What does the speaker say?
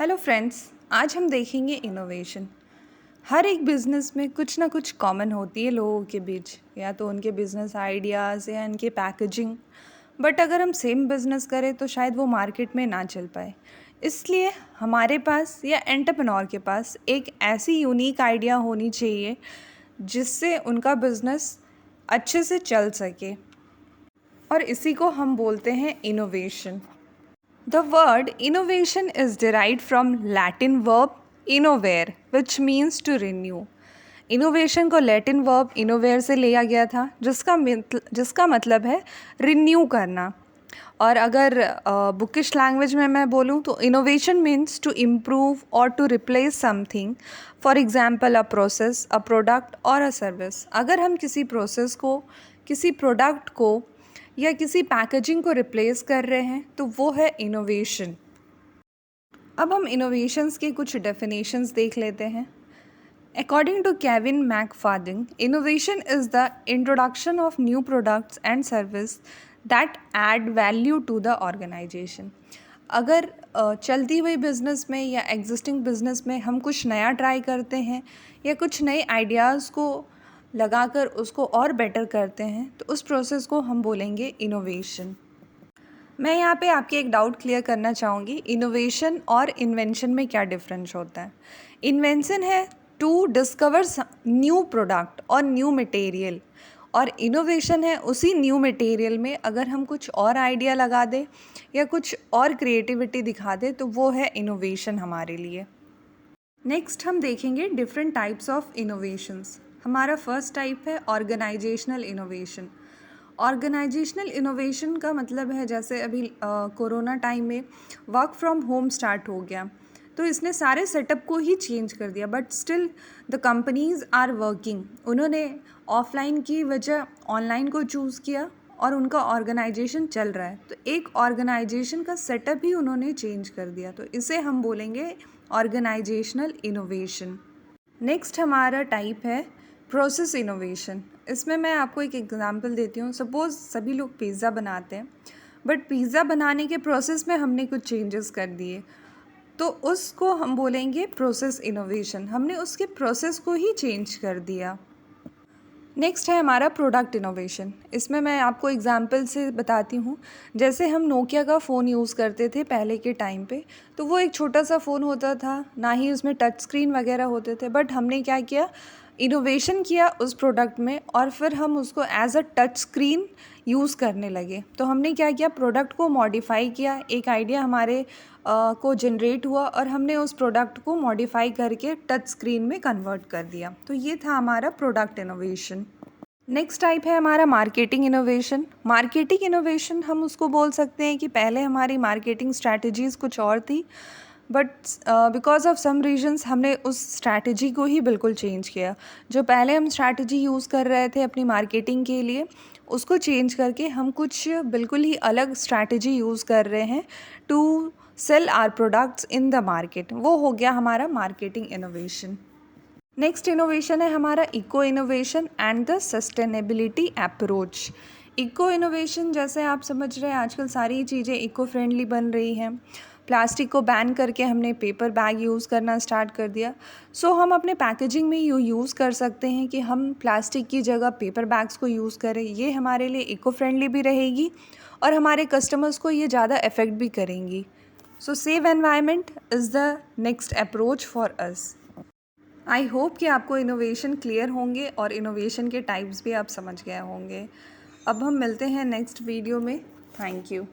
Hello friends, आज हम देखेंगे इनोवेशन। हर एक बिज़नेस में कुछ ना कुछ कॉमन होती है लोगों के बीच, या तो उनके बिज़नेस आइडियाज़ या उनके पैकेजिंग। बट अगर हम सेम बिज़नेस करें तो शायद वो मार्केट में ना चल पाए। इसलिए हमारे पास या एंटरप्रेन्योर के पास एक ऐसी यूनिक आइडिया होनी चाहिए जिससे उनका बिज़नेस अच्छे से चल सके, और इसी को हम बोलते हैं innovation. The word innovation is derived from Latin verb innovare, which means to renew. Innovation को लैटिन वर्ब इनोवेयर से लिया गया था, जिसका मतलब है रिन्यू करना। और अगर बुकिश लैंग्वेज में मैं बोलूँ तो innovation means to improve or to replace something, for example a process, a product or a service. अगर हम किसी प्रोसेस को, किसी प्रोडक्ट को या किसी पैकेजिंग को रिप्लेस कर रहे हैं तो वो है इनोवेशन। अब हम इनोवेशंस के कुछ डेफिनेशंस देख लेते हैं। According to Kevin McFarlin, innovation is the introduction of new products and service that add value to the organisation. अगर चलती हुई बिज़नेस में या एग्जिस्टिंग बिज़नेस में हम कुछ नया ट्राई करते हैं या कुछ नए आइडियाज़ को लगाकर उसको और बेटर करते हैं तो उस प्रोसेस को हम बोलेंगे इनोवेशन। मैं यहाँ पे आपके एक डाउट क्लियर करना चाहूँगी, इनोवेशन और इन्वेंशन में क्या डिफरेंस होता है। इन्वेंशन है टू डिस्कवर न्यू प्रोडक्ट और न्यू मटेरियल, और इनोवेशन है उसी न्यू मटेरियल में अगर हम कुछ और आइडिया लगा दें या कुछ और क्रिएटिविटी दिखा दें तो वो है इनोवेशन हमारे लिए। नेक्स्ट हम देखेंगे डिफरेंट टाइप्स ऑफ इनोवेशंस। हमारा फर्स्ट टाइप है ऑर्गेनाइजेशनल इनोवेशन। ऑर्गेनाइजेशनल इनोवेशन का मतलब है, जैसे अभी कोरोना टाइम में वर्क फ्रॉम होम स्टार्ट हो गया तो इसने सारे सेटअप को ही चेंज कर दिया, but still the companies are working. उन्होंने ऑफलाइन की वजह ऑनलाइन को चूज़ किया और उनका ऑर्गेनाइजेशन चल रहा है, तो एक ऑर्गेनाइजेशन का सेटअप ही उन्होंने चेंज कर दिया, तो इसे हम बोलेंगे ऑर्गेनाइजेशनल इनोवेशन। नेक्स्ट हमारा टाइप है प्रोसेस इनोवेशन। इसमें मैं आपको एक एग्जांपल देती हूँ। सपोज़ सभी लोग पिज़्ज़ा बनाते हैं, बट पिज़्ज़ा बनाने के प्रोसेस में हमने कुछ चेंजेस कर दिए, तो उसको हम बोलेंगे प्रोसेस इनोवेशन। हमने उसके प्रोसेस को ही चेंज कर दिया। नेक्स्ट है हमारा प्रोडक्ट इनोवेशन। इसमें मैं आपको एग्जांपल से बताती हूँ। जैसे हम नोकिया का फ़ोन यूज़ करते थे पहले के टाइम पे, तो वो एक छोटा सा फ़ोन होता था, ना ही उसमें टच स्क्रीन वगैरह होते थे, बट हमने क्या किया, इनोवेशन किया उस प्रोडक्ट में और फिर हम उसको as a touch screen use करने लगे। तो हमने क्या किया, प्रोडक्ट को मॉडिफाई किया, एक आइडिया हमारे को जनरेट हुआ और हमने उस प्रोडक्ट को मॉडिफाई करके टच स्क्रीन में कन्वर्ट कर दिया। तो ये था हमारा प्रोडक्ट इनोवेशन। नेक्स्ट टाइप है हमारा मार्केटिंग इनोवेशन। मार्केटिंग इनोवेशन हम उसको बोल सकते हैं कि पहले हमारी मार्केटिंग स्ट्रैटेजीज़ कुछ और थी, but because of some reasons हमने उस स्ट्रैटेजी को ही बिल्कुल चेंज किया। जो पहले हम स्ट्रैटेजी यूज़ कर रहे थे अपनी मार्केटिंग के लिए, उसको चेंज करके हम कुछ बिल्कुल ही अलग स्ट्रैटेजी यूज़ कर रहे हैं to sell our products in the market. वो हो गया हमारा मार्केटिंग इनोवेशन। नेक्स्ट इनोवेशन है हमारा eco innovation and the sustainability approach. Eco innovation, जैसे आप समझ रहे हैं आजकल सारी चीज़ें इको फ्रेंडली बन रही हैं। प्लास्टिक को बैन करके हमने पेपर बैग यूज़ करना स्टार्ट कर दिया। सो हम अपने पैकेजिंग में यूज़ कर सकते हैं कि हम प्लास्टिक की जगह पेपर बैग्स को यूज़ करें। ये हमारे लिए इको फ्रेंडली भी रहेगी और हमारे कस्टमर्स को ये ज़्यादा अफेक्ट भी करेंगी। सो save environment is the next approach for us. I hope कि आपको इनोवेशन क्लियर होंगे और इनोवेशन के टाइप्स भी आप समझ गए होंगे। अब हम मिलते हैं नेक्स्ट वीडियो में। Thank you.